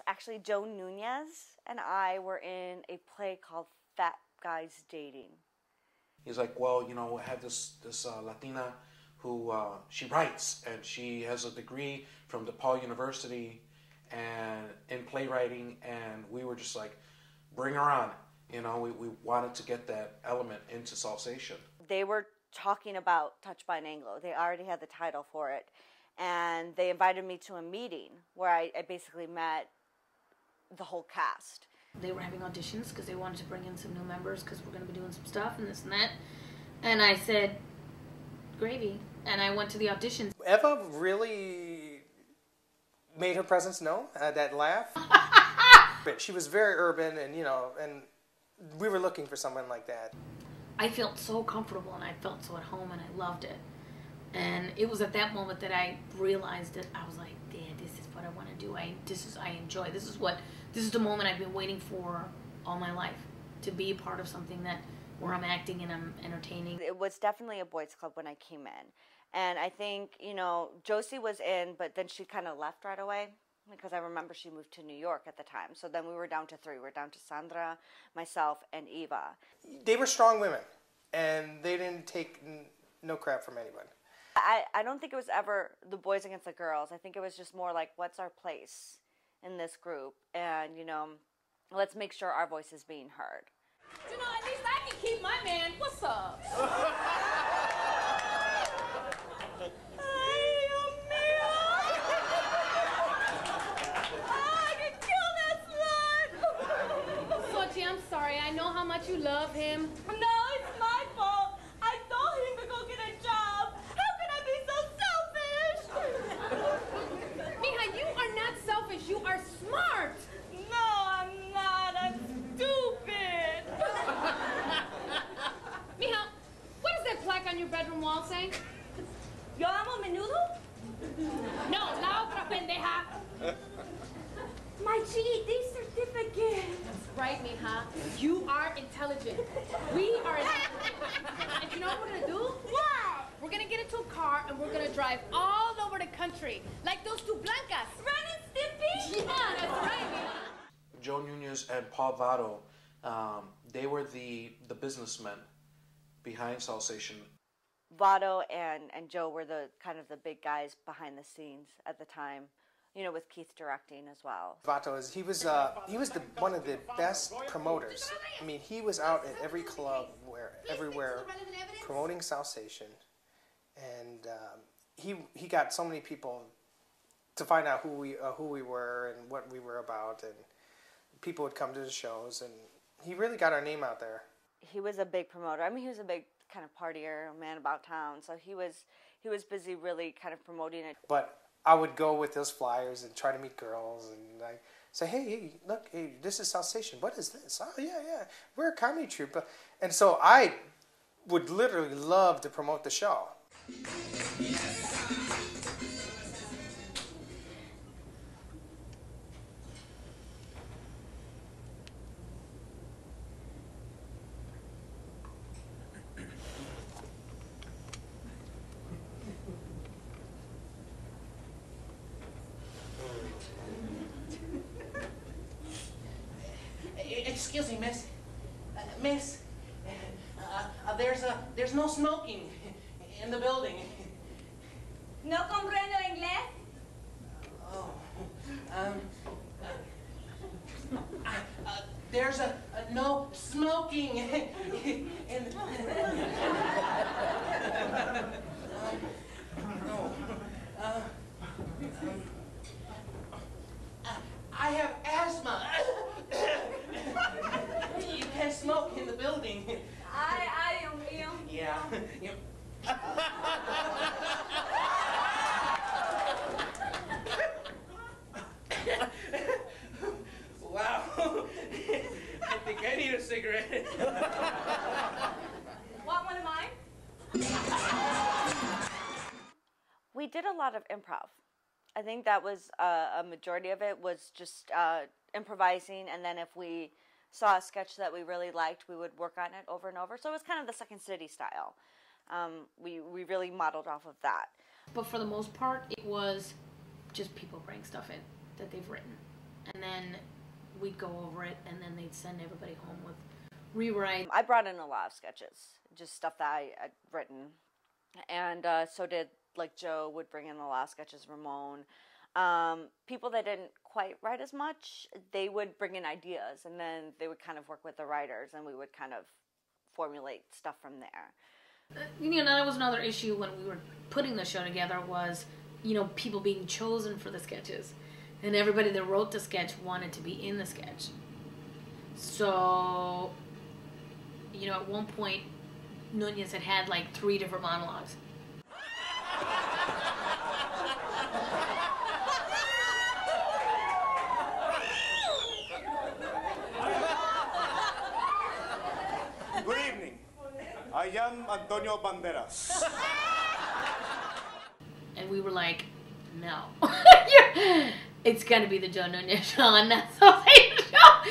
Actually, Joe Nunez and I were in a play called Fat Guys Dating. He's like, well, you know, I have this Latina who she writes, and she has a degree from DePaul University and in playwriting, and we were just like, bring her on. You know, we wanted to get that element into Salsation. They were talking about Touched by an Anglo. They already had the title for it, and they invited me to a meeting where I basically met the whole cast. They were having auditions because they wanted to bring in some new members because we're going to be doing some stuff and this and that. And I said, gravy. And I went to the auditions. Eva really made her presence known, that laugh. She was very urban, and you know, and we were looking for someone like that. I felt so comfortable and I felt so at home and I loved it. And it was at that moment that I realized that I was like, yeah, this is what I want to do. I enjoy. This is the moment I've been waiting for all my life, to be a part of something where I'm acting and I'm entertaining. It was definitely a boys' club when I came in. And I think, you know, Josie was in, but then she kind of left right away because I remember she moved to New York at the time. So then we were down to 3. We were down to Sandra, myself, and Eva. They were strong women, and they didn't take no crap from anybody. I don't think it was ever the boys against the girls. I think it was just more like, what's our place in this group? And, you know, let's make sure our voice is being heard. You know, at least I can keep my man. What's up? I'm sorry, I know how much you love him. No, it's my fault. I told him to go get a job. How can I be so selfish? Mija, you are not selfish. You are smart. No, I'm not. I'm stupid. Mija, what does that plaque on your bedroom wall say? Yo amo menudo? No, la otra pendeja. My GED certificate. That's right, mija. You are intelligent. We are intelligent. And you know what we're gonna do? What? We're gonna get into a car and we're gonna drive all over the country, like those two blancas. Ren and Stimpy? Yeah, that's right, mija. Joe Nunez and Paul Vato, they were the businessmen behind Salsation. Vato and Joe were the kind of the big guys behind the scenes at the time. You know, with Keith directing as well. Vato he was one of the best promoters. I mean, he was out at every club, everywhere, promoting Salsation, and he got so many people to find out who we were and what we were about, and people would come to the shows, and he really got our name out there. He was a big promoter. I mean, he was a big kind of partier, man about town. So he was busy really kind of promoting it. But I would go with those flyers and try to meet girls, and I say, hey, look, hey, this is Salsation. What is this? Oh, yeah, we're a comedy troupe. And so I would literally love to promote the show. Excuse me, miss. Miss, there's no smoking in the building. No comprendo inglés? Oh, there's no smoking in the... I have asthma. You can't smoke in the building. Ay, Dios mío. Yeah. Wow. I think I need a cigarette. Want one of mine? We did a lot of improv. I think that was a majority of it was just improvising, and then if we saw a sketch that we really liked, we would work on it over and over. So it was kind of the Second City style. We really modeled off of that. But for the most part, it was just people bring stuff in that they've written. and then we'd go over it, and then they'd send everybody home with rewrite. I brought in a lot of sketches, just stuff that I had written, and so did, like, Joe would bring in a lot of sketches, Ramon. People that didn't quite write as much, they would bring in ideas, and then they would kind of work with the writers, and we would kind of formulate stuff from there. You know, that was another issue when we were putting the show together was, you know, people being chosen for the sketches. And everybody that wrote the sketch wanted to be in the sketch. So, you know, at one point, Nunez had like 3 different monologues. Good evening. I am Antonio Banderas. And we were like, no. It's gonna be the Joe Nunez show, and that's Salsation show.